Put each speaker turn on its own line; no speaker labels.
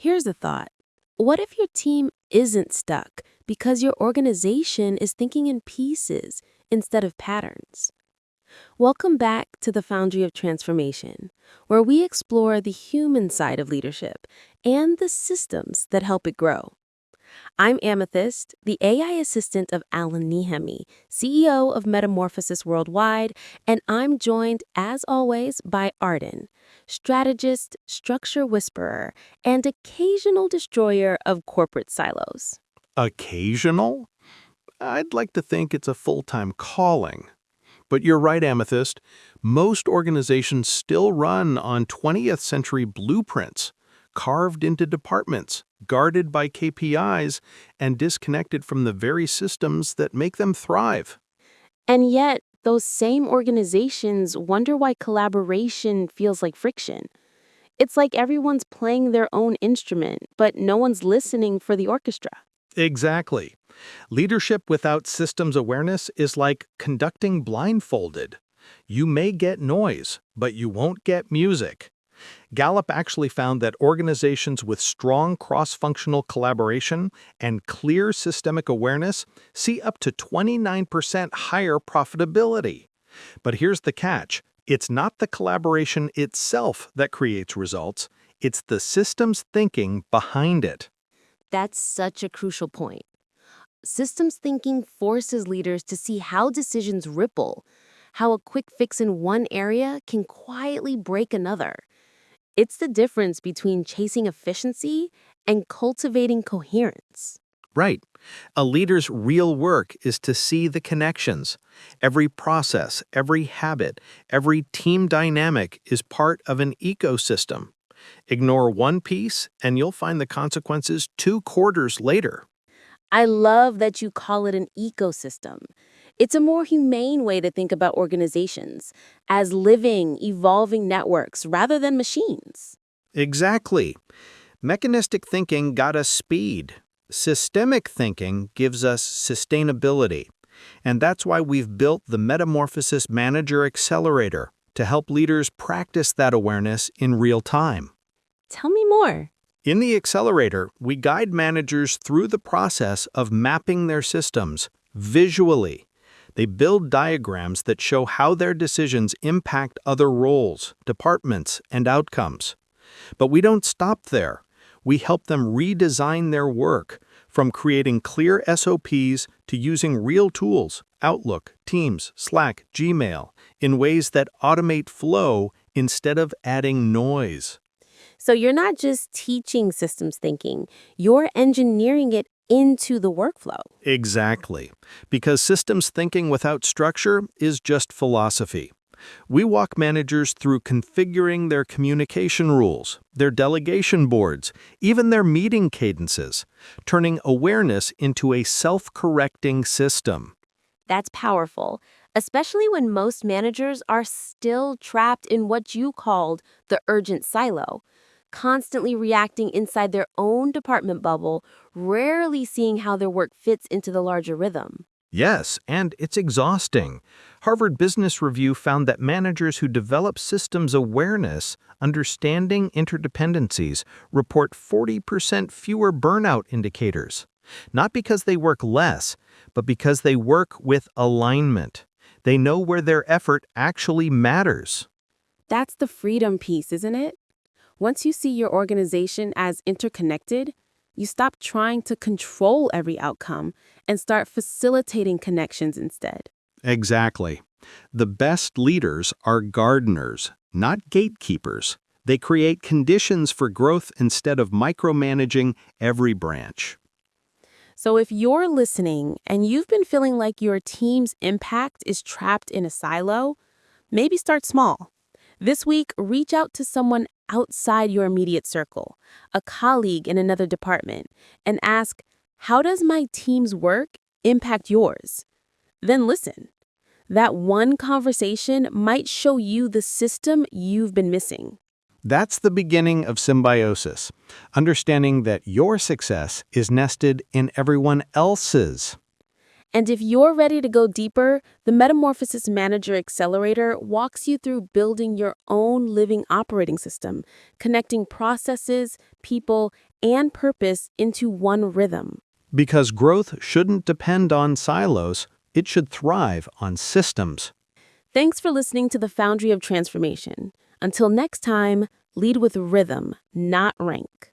Here's a thought. What if your team isn't stuck because your organization is thinking in pieces instead of patterns? Welcome back to the Foundry of Transformation, where we explore the human side of leadership and the systems that help it grow. I'm Amethyst, the AI assistant of Alan Nihemi, CEO of Metamorphosis Worldwide, and I'm joined, as always, by Arden, strategist, structure whisperer, and occasional destroyer of corporate silos.
Occasional? I'd like to think it's a full-time calling. But you're right, Amethyst. Most organizations still run on 20th century blueprints, carved into departments, guarded by KPIs, and disconnected from the very systems that make them thrive.
And yet, those same organizations wonder why collaboration feels like friction. It's like everyone's playing their own instrument, but no one's listening for the orchestra.
Exactly. Leadership without systems awareness is like conducting blindfolded. You may get noise, but you won't get music. Gallup actually found that organizations with strong cross-functional collaboration and clear systemic awareness see up to 29% higher profitability. But here's the catch. It's not the collaboration itself that creates results. It's the systems thinking behind it.
That's such a crucial point. Systems thinking forces leaders to see how decisions ripple, how a quick fix in one area can quietly break another. It's the difference between chasing efficiency and cultivating coherence.
Right. A leader's real work is to see the connections. Every process, every habit, every team dynamic is part of an ecosystem. Ignore one piece, and you'll find the consequences 2 quarters later.
I love that you call it an ecosystem. It's a more humane way to think about organizations as living, evolving networks rather than machines.
Exactly. Mechanistic thinking got us speed. Systemic thinking gives us sustainability. And that's why we've built the Metamorphosis Manager Accelerator to help leaders practice that awareness in real time.
Tell me more.
In the accelerator, we guide managers through the process of mapping their systems visually. They build diagrams that show how their decisions impact other roles, departments, and outcomes. But we don't stop there. We help them redesign their work, from creating clear SOPs to using real tools, Outlook, Teams, Slack, Gmail, in ways that automate flow instead of adding noise.
So you're not just teaching systems thinking, you're engineering it into the workflow.
Exactly. Because systems thinking without structure is just philosophy. We walk managers through configuring their communication rules, their delegation boards, even their meeting cadences, turning awareness into a self-correcting system.
That's powerful, especially when most managers are still trapped in what you called the urgent silo, constantly reacting inside their own department bubble, rarely seeing how their work fits into the larger rhythm.
Yes, and it's exhausting. Harvard Business Review found that managers who develop systems awareness, understanding interdependencies, report 40% fewer burnout indicators. Not because they work less, but because they work with alignment. They know where their effort actually matters.
That's the freedom piece, isn't it? Once you see your organization as interconnected, you stop trying to control every outcome and start facilitating connections instead.
Exactly. The best leaders are gardeners, not gatekeepers. They create conditions for growth instead of micromanaging every branch.
So if you're listening and you've been feeling like your team's impact is trapped in a silo, maybe start small. This week, reach out to someone outside your immediate circle, a colleague in another department, and ask, how does my team's work impact yours? Then listen. That one conversation might show you the system you've been missing.
That's the beginning of symbiosis, understanding that your success is nested in everyone else's.
And if you're ready to go deeper, the Metamorphosis Manager Accelerator walks you through building your own living operating system, connecting processes, people, and purpose into one rhythm.
Because growth shouldn't depend on silos, it should thrive on systems.
Thanks for listening to the Foundry of Transformation. Until next time, lead with rhythm, not rank.